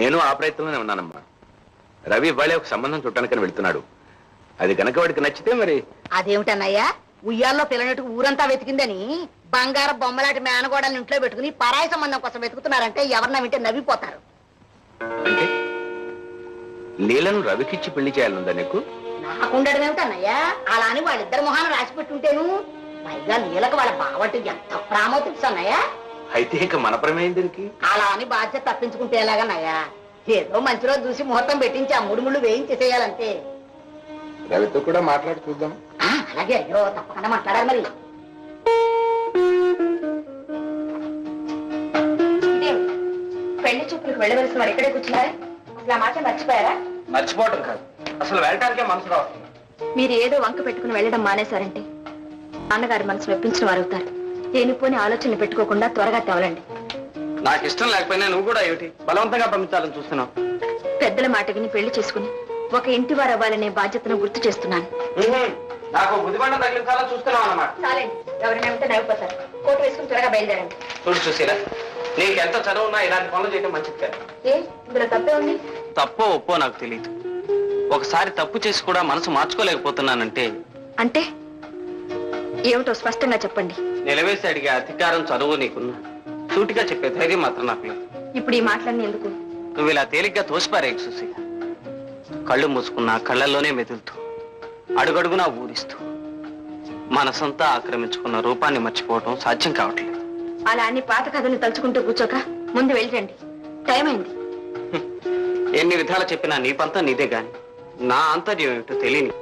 నేను ఆ ప్రయత్నంలోనే ఉన్నానమ్మా. రవి ఇవాళే ఒక సంబంధం చుట్టానికని వెళ్తున్నాడు. అది కనుక వాడికి నచ్చితే మరి. అదేమిటన్నయ్యా, ఉయ్యాల్లో పిల్లనట్టుకు ఊరంతా వెతికిందని బంగారం బొమ్మలాంటి మేనగోడల్ని ఇంట్లో పెట్టుకుని పరాయి సంబంధం కోసం వెతుకుతున్నారంటే ఎవరన్నా వింటే నవ్విపోతారు. అంటే లీలను రవికిచ్చి పెళ్లి చేయాలందా నీకు? నాకుండడం ఏమిటన్నయ్యా, అలా అని వాళ్ళిద్దరు మొహాన్ని రాసి పెట్టుంటేను. పైగా లీలకు వాళ్ళ బావంటే ఎంత ప్రామో తెలుసు అన్నయ్యా. అయితే ఇక మన ప్రమేయం దీనికి. అలా అని బాధ్యత తప్పించుకుంటే ఎలాగన్నయ్యా? ఏదో మంచి రోజు చూసి ముహూర్తం పెట్టించి ఆ మూడు ముళ్ళు వేయించేసేయాలంతే. రవితో కూడా మాట్లాడి చూద్దాం. అలాగే, అయ్యో తప్పకుండా మాట్లాడాలి. మరి పెళ్లి చూపులకు వెళ్ళవలసిన వారు ఇక్కడే కూర్చున్నారే, అసలు ఆ మాట మర్చిపోయారా? మర్చిపోవటం కాదు, అసలు వెళ్ళటానికే మనసు రావట్లేదు. మీరు ఏదో వంక పెట్టుకుని వెళ్ళడం మానేశారంటే నాన్నగారి మనసు మెప్పించిన వారు అవుతారు. లేనిపోని ఆలోచనలు పెట్టుకోకుండా త్వరగా తెవలండి. నాకు ఇష్టం లేకపోయినా నువ్వు కూడా ఏమిటి బలవంతంగా పంపించాలని చూస్తున్నావు? పెద్దల మాట విని పెళ్లి చేసుకుని ఒక ఇంటి వారు అవ్వాలనే బాధ్యతను గుర్తు చేస్తున్నాను. నాకు బుద్ధిమండ తగిలించాలని చూస్తున్నావు అన్నమాట. చాలండి, ఎవరైనా ఉంటే నవ్వుపోతారు. కోటు వేసుకుని త్వరగా బయలుదేరండి. చూడు చూసిరా, నీకు ఎంత చదువు ఉన్నా ఇలాంటి పనులు చేయడం మంచిది కాదు. ఏ ఇందులో తప్పే ఉంది? తప్పో ఒప్పో నాకు తెలియదు. ఒకసారి తప్పు చేసి కూడా మనసు మార్చుకోలేకపోతున్నానంటే. అంటే ఏమిటో స్పష్టంగా చెప్పండి. నిలవేసి అడిగే అధికారం చదువు నీకున్నా, సూటిగా చెప్పే ధైర్యం మాత్రం నాకు లేదు. ఇప్పుడు ఈ మాటలన్నీ ఎందుకు? నువ్వు ఇలా తేలిగ్గా తోసిపారేయకు సుశీల. కళ్ళు మూసుకున్నా కళ్ళల్లోనే మెదులుతూ, అడుగడుగునా ఊరిస్తూ, మనసంతా ఆక్రమించుకున్న రూపాన్ని మర్చిపోవటం సాధ్యం కావట్లేదు. అలా అన్ని పాత కథలు తలుచుకుంటూ కూర్చోక ముందు వెళ్ళండి, టైం అయింది. ఎన్ని విధాలు చెప్పినా నీ పంతం నీదే గాని నా అంతర్యం ఏమిటో తెలియని.